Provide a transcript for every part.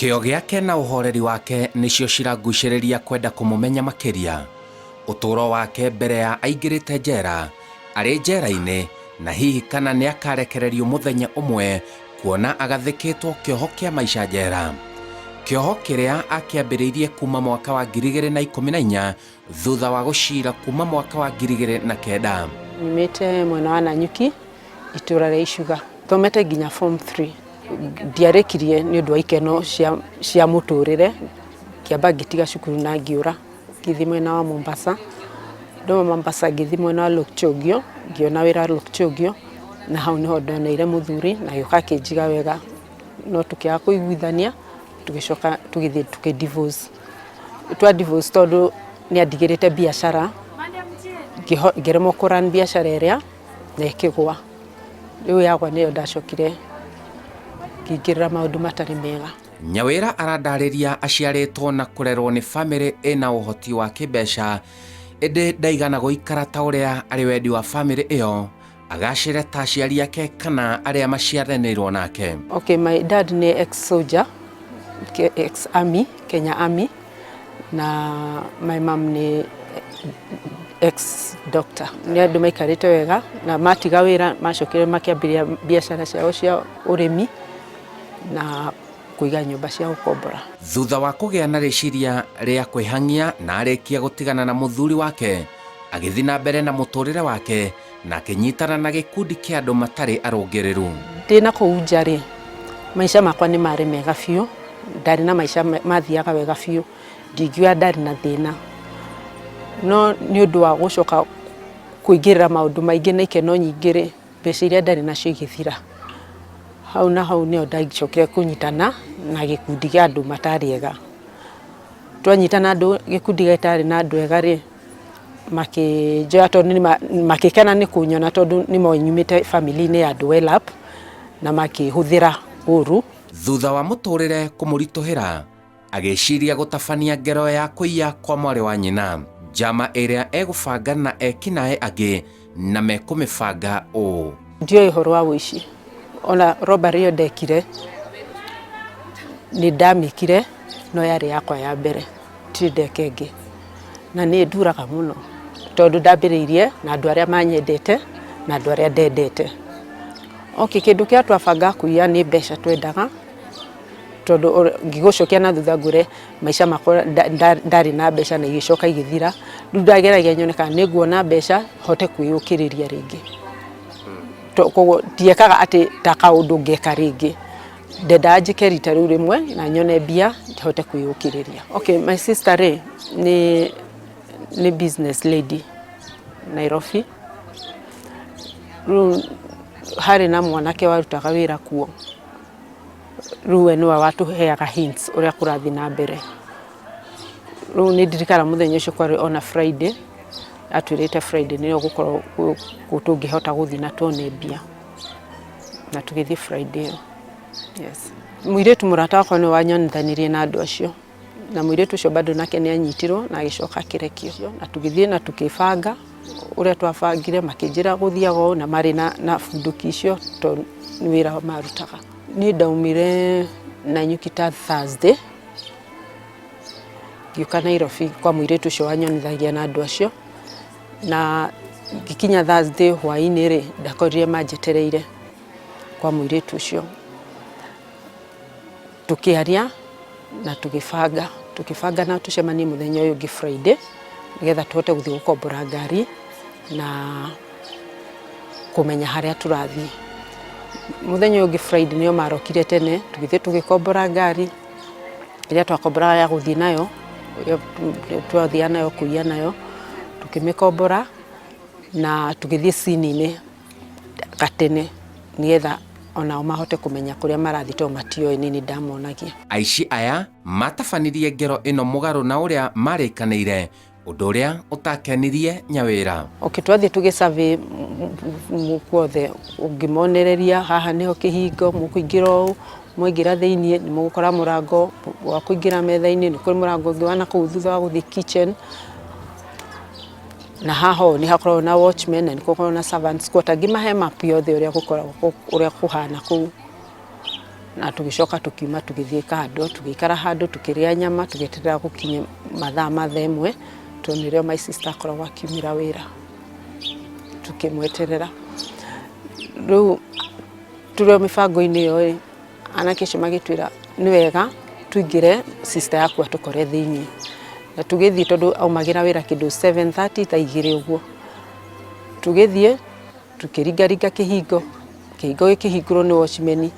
Kĩo gĩake na ũhoreri wake nĩcio ciragucĩrĩria kwenda kũmũmenya makĩria. Ũtũũro wake mbere ya aingĩrĩte njera, arĩ njera-inĩ, na hihi kana nĩ akarekererio mũthenya ũmwe kuona agathĩkĩtwo kĩoho kĩa maica njera. Kĩoho kĩrĩa akĩambĩrĩirie kuma mwaka wa 2014 thutha wa gũcira kuma mwaka wa 2009. Nyumĩte mwena wa Nanyuki, itũũra rĩa Icuga. Thomete nginya form 3. Ndiarĩkirie nĩ ũndũ wa ikeno cia mũtũrĩre, kĩamba ngĩtiga cukuru na ngĩũra, ngĩthiĩ mwena wa Mombasa. Ndoma Mombasa ngĩthiĩ mwena wa Lokchogio, ngĩona wĩra Lokchogio, na hau nĩho ndoneire mũthuri na gĩoka kĩnjiga wega, no tũkĩaga kũiguithania, tũgĩcoka tũgĩthiĩ tũkĩ-divorce. Twa-divorce tondũ nĩandigĩrĩte biacara, ngĩremwo kũrun biacara ĩrĩa na ĩkĩgwa. Rĩu yagwa nĩyo ndacokire ngĩingĩrĩra maũndũ matarĩ mega. Nyawĩra arandarĩria aciarĩtwo na kũrerwo nĩ bamĩrĩ ĩna ũhoti wa kĩmbeca, ĩndĩ ndaigana gũikara ta ũrĩa arĩ wendi wa bamĩrĩ ĩyo agacĩre ta aciari ake kana arĩa maciaranĩirwo nake. Okay, my dad nĩ ex-soldier, ex-army, Kenya Army, na my mom nĩ ex-doctor. Nĩ andũ maikarĩte wega na matiga wĩra macokire makĩambĩrĩria biacara ciao cia ũrĩmi na kũiga nyũmba cia gũkombora. Thutha wa kũgĩa na rĩciria rĩa kwĩhang'ia na arĩkia gũtigana na mũthuri wake, agĩthiĩ na mbere na mũtũrĩre wake na akĩnyitana na gĩkundi kĩa andũ matarĩ arũngĩrĩru. Ndĩna kũu nja-rĩ, maica makwa nĩ marĩ mega biũ, ndarĩ na maica mathiaga wega biũ, ndingiuga ndarĩ na thĩna. No nĩ ũndũ wa gũcoka kũingĩrĩra maũndũ maingĩ na ikeno nyingĩ-rĩ, mbeca iria ndarĩ nacio igĩthira. Hau na hau nĩyo ndacokire kũnyitana na gĩkundi kĩa andũ matarĩ ega. Twanyitana gĩkundi gĩtarĩ na andũ ega-rĩ, makĩnjoya tondũ makĩkena nĩ kũnyona tondũ nĩmonyumĩte family-inĩ ya andũ well up na makĩhũthĩra ũru. Thutha wa mũtũrĩre kũmũritũhĩra, agĩciria gũtabania ngero ya kũiya kwa mwarĩ wa nyina, njama ĩrĩa egũbanga na ekinaĩ angĩ na mekũmĩbanga ũũ. Ndiũĩ ũhoro wa ũici. Ona robbery ĩyo ndekire, nĩ ndamĩkire, no yarĩ yakwa ya mbere, ndirĩ ndeka ĩngĩ. Na nĩ nduraga mũno tondũ ndambĩrĩirie na andũ arĩa manyendete na andũ arĩa ndendete. Okay, kĩndũ kĩa twabanga kũiya nĩ mbeca twendaga, tondũ ngĩgũcokia na thutha ngũre maica makwa ndarĩ na mbeca na igĩcoka igĩthira. Rĩu ndageragia nyone kana nĩnguona mbeca hote kwĩyũkĩrĩria rĩngĩ. Koguo ndiekaga atĩ ta kaũndũ ngeka rĩngĩ. Ndendaga njĩke rita rĩu rĩmwe na nyone mbia hote kwĩyũkĩrĩria. Okay, my sister-rĩ nĩ business lady Nairobi. Rĩu harĩ na mwanake warutaga wĩra kuo. Rĩu we nĩwe watũheaga hints ũrĩa kũrathiĩ na mbere. Rĩu nĩ ndirikana mũthenya ũcio kwarĩ ona Friday, atwĩrĩte Friday nĩyo gũkorwo tũngĩhota gũthiĩ na tuone mbia. Na tũgĩthiĩ Friday. Yes. Mũirĩtu mũrata wakwa nĩ wanyonithanirie na andũ acio. Na mũirĩtu ũcio bado nake nĩ anyitirwo na agĩcoka kĩrekio. Na tũgĩthiĩ na tũkĩbanga ũrĩa twabangire, makĩnjĩra gũthiaga ũũ na marĩ na bunduki icio tondũ nĩ wĩra marutaga. Niĩ ndaumire Nanyuki ta Thursday, ngĩũka Nairobi kwa mũirĩtu ũcio wanyonithagia na andũ acio, na ngĩkinya Thursday hwaĩ-inĩ-rĩ, ndakorire manjetereire kwa mũirĩtu ũcio. Tũkĩaria na tũkĩbanga na tũcemanie mũthenya ũyũ ũngĩ Friday, nĩgetha tũhote gũthiĩ gũkombora ngari na kũmenya harĩa tũrathiĩ. Mũthenya ũyũ ũngĩ Friday nĩyo marokire tene, tũgĩthiĩ tũgĩkombora ngari ĩrĩa twakomboraga ya gũthiĩ nayo, twathiaga nayo kũiya nayo, tũkĩmĩkombora na tũgĩthiĩ scene-inĩ gatene, nĩgetha onao mahote kũmenya kũrĩa marathiĩ tondũ matioĩ nini ndamonagia. Aici aya matabanirie ngero ĩno mũgarũ na ũrĩa marĩkanĩire, ũndũ ũrĩa ũtakenirie Nyawĩra. Okay, twathiĩ tũgĩ-survey mũkuothe, ũngĩmonereria haha nĩho kĩhingo, mũkũingĩra ũũ, mwaingĩra thĩiniĩ nĩ mũgũkora mũrango wa kũingĩra metha-inĩ, nĩ kũrĩ mũrango ũngĩ wa nakũu thutha wa gũthiĩ kitchen. Na haha nĩ hakoragwo na watchmen na nĩ hakoragwo na servants quarter, ngĩmahe map yothe ũrĩa gũkoragwo ũrĩa kũhana kũu. na tugicoka tukiuma tugithie kando tugikara handu tukiria nyama tugeterera gukinye mathaa mathemwe tonire my sister akoragwo akiumira wira tukimweterera riu turi mibango-ini yo anake acio magitwira ni wega tuingire sister yaku atukore thiini na tugithie tondu aumagira wira kindu 7:30 ta igire uguo tugithie tukiringaringa kihingo gikihingurwo ni watchman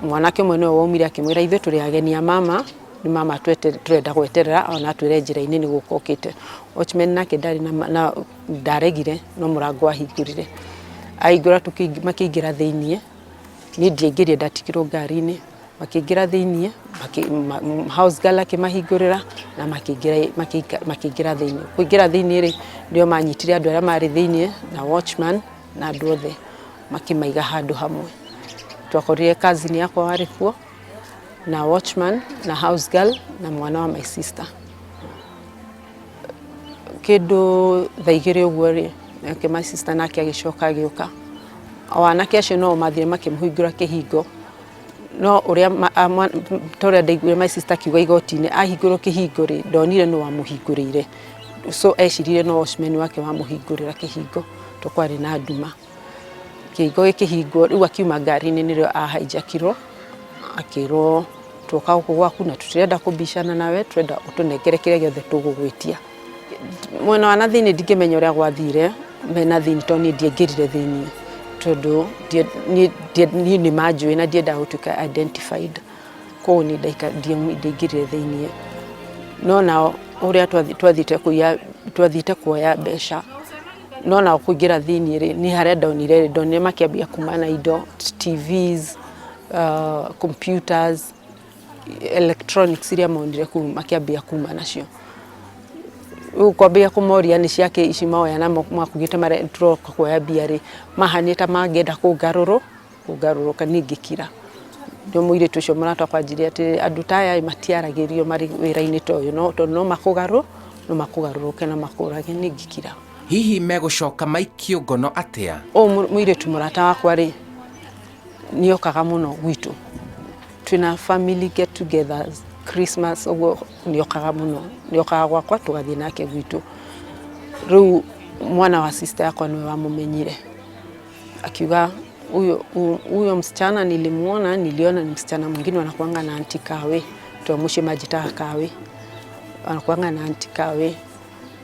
mwanake mwe no waumire akimwira ithe turi ageni a mama ni mama turenda gweterera ona twire njira-ini ni gukokite watchman nake ndari na ndaregire no murango wahingurire aingura makiingira thiini ni ndiaingirie ndatikirwo ngari-ini makiingira thiini house girl akimahingurira na makiingira thiini kuingira thiini ri ndio manyitire andu aria mari thiini na watchman na andu othe makimaiga handu hamwe twakorire cousin yakwa wari kuo na watchman na house girl na mwana wa my sister kindu thaigire uguo ri nake my sister nake agicoka agiuka awanake acio no mathire makimuhingura kihingo no uria toria ndaiguire my sister kiuga igoti-ini ahingurwo kihingo ri ndonire no wamuhingurire so ecirire no watchman wake wamuhingurira kihingo tokwari na nduma kihingo gikihingo riu akiuma ngari-ini nirio ahaijakirwo akirwo tuka guku gwaku na tutirenda kubishana nawe turenda utunengere kiria giothe tugugwitia mwena wa nathini ndingimenya uria gwathire mena thini to ni ndiengirire thini tondu ni majui na ndienda gutuika identified ko ni ndaingirire thini no na uria twathite kuoya mbeca no na kuingira thini ri ni haria ndonire makiambia kumana indo TVs computers electronics iria maonire makiambia kuma nacio kwambia kumoria ni ciake ici maoya na makugite mare turoka kuoya mbia ri mahanita mangenda kugaruruka ningikira ndio muire tucio murata kwanjirie ati andu taya matiaragirio mari wira-ini toyo no makugaruruke na makurage ningikira hihi megucoka maikio ngono atia muire tu murata wakwa ri niokaga muno gwitu twina family get togethers Christmas ogo niokaga muno niokaga gwakwa tugathie nake gwitu riu mwana wa sister yakwa niwe wamumenyire akiuga huyo msichana nilimuona niliona ni msichana mwingine anakuanga na anti Kawe to mushi majita Kawe anakuanga na anti Kawe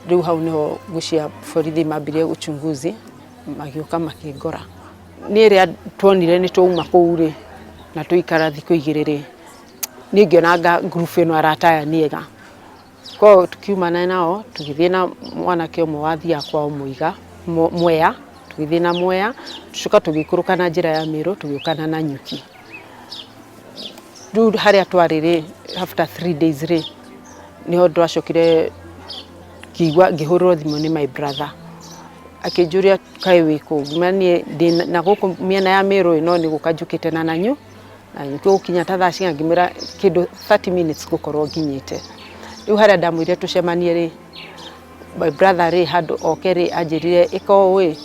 riu hau no gucia borithi mambirie uchunguzi magiuka makingora ni ria tuonire ni tuuma kuuri na tuikara thiku igiriri ni ngionanga group eno arataya niega ko tukiumana nao tugithie na mwanake umwe wathia kwa muiga mwea tugithie na mwea tucoka tugikuruka na njira ya Miru tugiukana na Nyuki du haria twariri after 3 days ri ni ho ndwacokire kigwa ngihurwo thimu ni my brother akijuria kai wiko mani na guku miena ya Miru no ni gukajukite na nanyu na niko kinya ta thaa ngimira kindu 30 minutes gukorwo nginyite riu haria ndamwire tucemanie ri my brother ri handu okeri ajirire iko we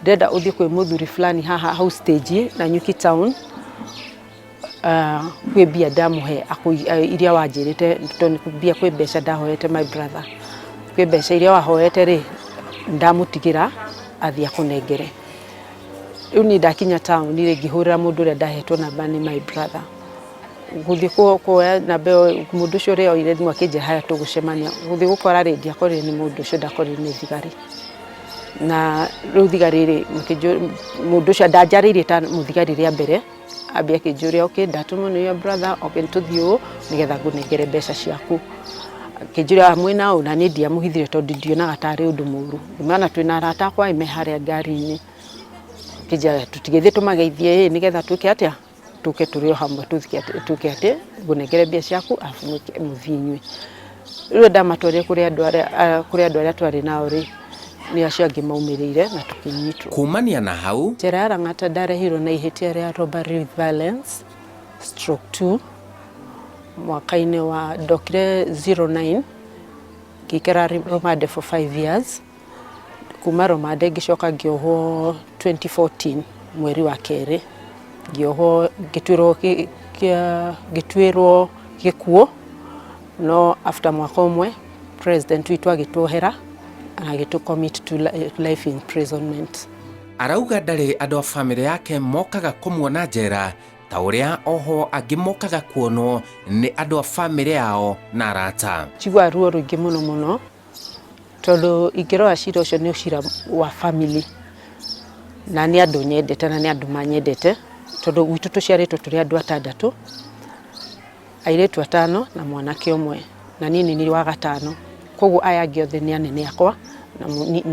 ndenda uthie kwi muthuri fulani haha house stage na Nyuki town kwi bia ndamuhe iria wanjirite toni bia kwi mbeca ndahoete my brother kwi mbeca iria wahoete ri ndamutigira athia kunengere riu ni ndakinya town ni ngihurira mundu ria ndahetwo namba ni my brother guthie kuoya namba mundu ucio ri oire thimu akinjira haria tugucemania guthie gukora ri ndiakorire ni mundu ucio ndakorire ni thigari na riu thigari ri mundu ucio ndanjaririe ta muthigari ria mbere ambia kinjuria okay ndatumo ni your brother okay tuthio nigetha ngunengere mbeca ciaku kinjuria mwina una ni ndia muhithire tondu ndionaga tari undu muru imana twina arata kwa ime haria ngari-ini kija tutigithie tumageithie nigetha tuke atia tuke turio hamwe tuke ati ngunengere mbia ciaku afu muthinywe riu ndamatware kuri andu aria twari nao ri ni acio angi maumirire na tukinyitwo kumania na hau njera ya Rang'ata ndarehirwo na ihitia ria robbery with violence /2 mwaka-ini wa ndokire 09 ngikira romande for 5 years kuma romande ngicoka ngiohwo 2014 mweri wa keri ngĩohwo gĩtuĩrwo gĩkuũ, no after mwaka ũmwe president witũ agĩtuohera na agĩtũ-commit to life imprisonment. Arauga ndarĩ andũ a family yake mokaga kũmuona njera ta ũrĩa oho angĩ mokaga kuonwo nĩ andũ a family yao na arata. Njiguaga ruo rũingĩ mũno mũno tondũ ingĩrora cira ũcio nĩ cira wa family, na nĩ andũ nyendete na nĩ andũ manyendete tondũ gwitũ tũciarĩtwo tũrĩ andũ 6, airĩtu 5 na mwanake ũmwe, na niĩ nĩ wa gatano. Koguo aya angĩ othe nĩ anene akwa na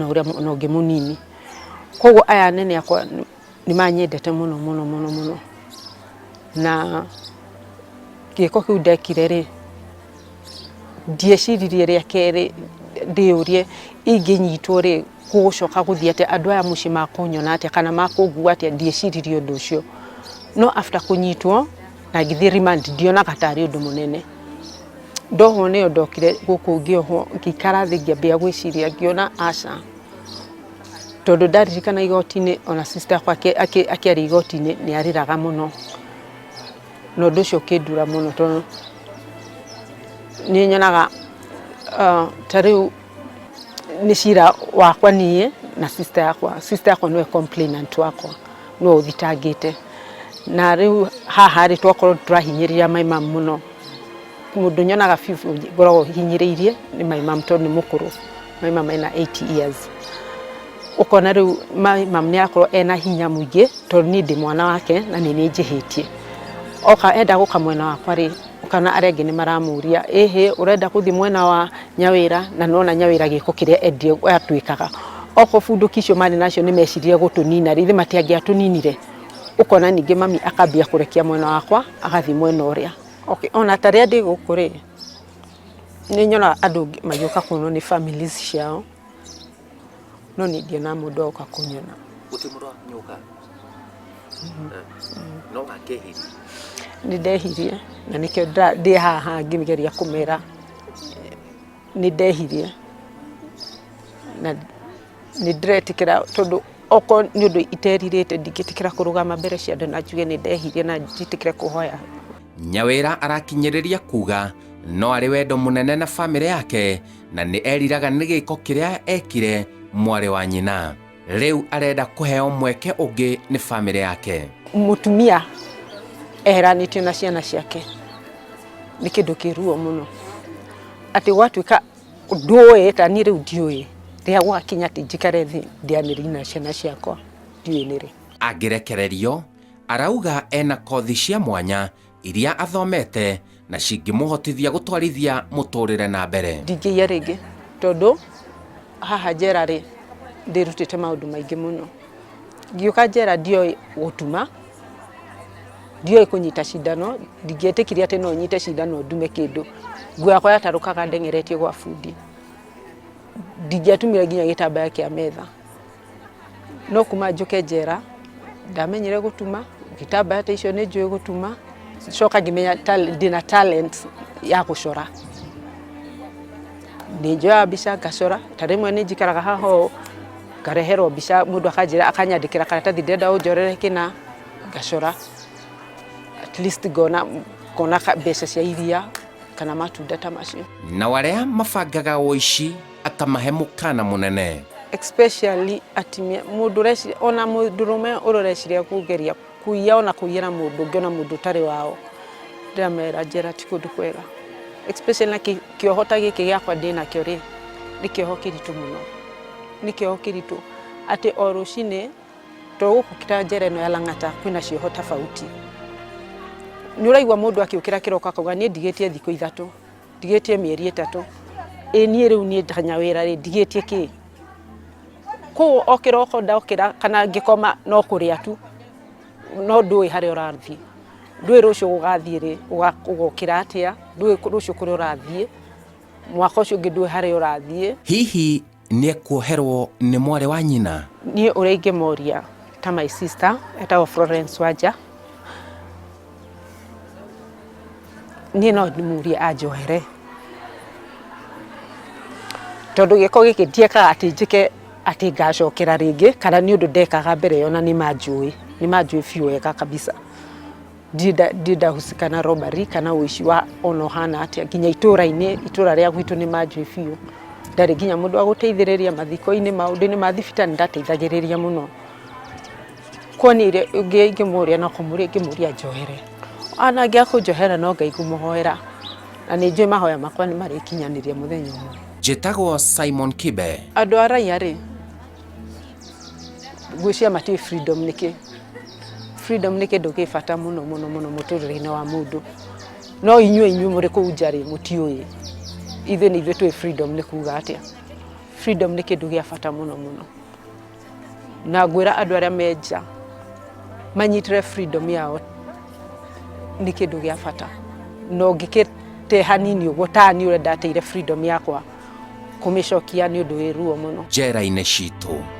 ũrĩa ũngĩ mũnini. Koguo aya anene akwa nĩ manyendete mũno mũno mũno mũno, na gĩko kĩu ndekire rĩ, ndieciririe rĩa kerĩ ndĩũrie ingĩnyitwo rĩ gũcoka gũthiĩ atĩ andũ aya mũciĩ makũnyona atĩa kana makũngua atĩa, ndieciririe ũndũ ũcio. No after kũnyitwo na ngĩthiĩ remand ndionaga tarĩ ũndũ mũnene. Ndohwo nĩyo ndokire gũkũ ngĩohwo ngĩikara thĩ ngĩambia gwĩciria ngĩona aca, tondũ ndaririkana igoti-inĩ ona sister akwa akĩarĩ igoti-inĩ nĩ arĩraga mũno, na ũndũ ũcio ũkĩndura mũno tondũ nĩ nyonaga ta rĩu nĩ cira wakwa niĩ na sister yakwa nĩwe complainant wakwa, nĩwe ũthitangĩte, na rĩu haha rĩ twakorwo tũrahinyĩrĩria my mom mũno. Mũndũ nyonaga biũ ngoragwo hinyĩrĩirie nĩ my mom tondũ nĩ mũkũrũ, my mom ena 80 years. Ũkona rĩu my mom nĩ akorwo ena hinya mũingĩ tondũ niĩ ndĩ mwana wake na nĩ njĩhĩtie. Oka enda gũka mwena wakwa rĩ, kana arĩa angĩ nĩ maramũria ĩhĩ ũrenda gũthiĩ mwena wa Nyawĩra, na nona Nyawĩra gĩko kĩrĩa endia atwĩkaga. Oko bunduki icio marĩ nacio nĩ mecirie gũtũnina, rĩthĩ matiangĩatũninire. Ũkona ningĩ mami akambia kũrekia mwena wakwa agathiĩ mwena ũrĩa. Okay, ona tarĩa ndĩ gũkũ rĩ, nĩ nyonaga andũ magĩũka kuonwo nĩ families ciao, no nĩ ndiona mũndũ oka kũnyona. Gũtirĩ mũndũ wanyoka? No akĩhirie? Nĩ ndehirie na nĩkĩo ndĩ haha ngĩgeria kũmera nĩ ndehirie, na nĩ ndĩretĩkĩra tondũ oko nĩ ũndũ iterirĩte ndingĩtĩkĩra kũrũgama mbere cia andũ na njuge nĩ ndehirie na njĩtĩkĩre kũhoya. Nyawĩra arakinyĩrĩria kuga no arĩ wendo mũnene na family yake na nĩ eriraga nĩ gĩko kĩrĩa ekire mwarĩ wa nyina. Rĩu arenda kũheo mweke ũngĩ nĩ family yake. Mũtumia eheranĩtio na ciana ciake nĩ kĩndũ kĩruo mũno, atĩ gwatuĩka ndũĩ ta niĩ rĩu ndiũĩ rĩrĩa gwakinya atĩ njikare thĩ ndĩanĩrie na ciana ciakwa ndiũĩ nĩ rĩ. Angĩrekererio arauga ena kothi cia mwanya iria athomete na cingĩmũhotithia gũtwarithia mũtũrĩre na mbere. Ndingĩiya rĩngĩ tondũ haha njera rĩ ndĩrutĩte maũndũ maingĩ mũno. Ngĩũka njera ndioĩ gũtuma, ndioĩ kũnyita cindano, ndingĩetĩkirie atĩ no nyite cindano ndume kĩndũ. Nguo yakwa yatarũkaga ndengeretio gwa bundi. Ndingĩatumire nginya gĩtambaya kĩa metha. No kuma njũke njera ndamenyire gũtuma, gĩtambaya ta icio nĩ njũĩ gũtuma, coka ngĩmenya ndĩna talent ya gũcora. Nĩ njoya mbica ngacora, ta rĩmwe nĩ njikaraga haha ngareherwo mbica mũndũ akanjĩra akanyandĩkĩra karatathi ndĩrenda ũnjorere kĩna ngacora. At least ngona mbeca cia iria kana matunda ta macio. Na arĩa mabangaga ũici akamahe mũkana mũnene. Especially atimia mũndũ reci ona mũndũrũme ũroreciria kũgeria kuiya ona kũiyĩra mũndũ ũngĩ ona mũndũ tarĩ wao. Ndĩramera njera ti kũndũ kwega. Especially na kĩoho ta gĩkĩ gĩakwa ndĩnakĩo rĩ, nĩ kĩoho kĩritũ mũno. Nĩ kĩoho kĩritũ atĩ o rũcinĩ tũgũkĩra njera ĩno ya Lang'ata kwĩna cioho tofauti. Nĩ ũraigua mũndũ akĩũkĩra kĩroko akauga niĩ ndigĩtie thikũ 3, ndigĩtie mĩeri 3. Niĩ rĩu niĩ Nyawĩra rĩ ndigĩtie kĩ? Kũu o kĩroko ndokĩra kana ngĩkoma no kũrĩa tu, no ndũĩ harĩa ũrathiĩ. Ndũĩ rũciũ gũgathiĩ rĩ, ũgokĩra atĩa, ndũĩ rũciũ kũrĩa ũrathiĩ, mwaka ũcio ũngĩ ndũĩ harĩa ũrathiĩ. Hihi nĩ ekuoherwo nĩ mwarĩ wa nyina? Niĩ ũrĩa ingĩmoria ta my sister etagwo Florence Wanja, niĩ no ndĩmũrie anjohere, tondũ gĩko gĩkĩ ndiekaga atĩ njĩke atĩ ngacokera rĩngĩ kana nĩ ũndũ ndekaga mbere ona nĩ manjũĩ. ni majui biũ wega kabisa. Ndidahusika na robbery kana ũici wa ono hana atia nginya itura rĩa gwitũ ni majui biũ. Ndarĩ nginya mũndũ agũteithĩrĩria mathiko-inĩ maũndũ-inĩ ma thibitarĩ ndateithagĩrĩria mũno. Kuonire ngĩmũria na kũmũria ngĩmũria njohere. Ana ngĩakũnjohera no Ngai ngũmũhoera. Na nĩ njũĩ mahoya makwa nĩ marĩkinyanĩria mũthenya ũmwe. Njĩtagwo Simon Kibe. Andũ a raia rĩ, ngwĩciria matiĩ freedom nĩkĩ. Freedom nĩ kĩndũ gĩ bata mũno mũtũrĩre-inĩ wa mũndũ. No inyuĩ mũrĩ kũu nja rĩ mũtiũĩ. Ithuĩ nĩ ithuĩ tũĩ freedom nĩ kuuga atĩa. Freedom nĩ kĩndũ gĩa bata mũno. Na ngwĩra andũ arĩa me nja manyitĩre freedom yao nĩ kĩndũ gĩa bata. No ngĩkĩte hanini ũguo ta niĩ ũrĩa ndateire freedom yakwa kũmĩcokia nĩ ũndũ wĩ ruo mũno. Njera-inĩ citũ.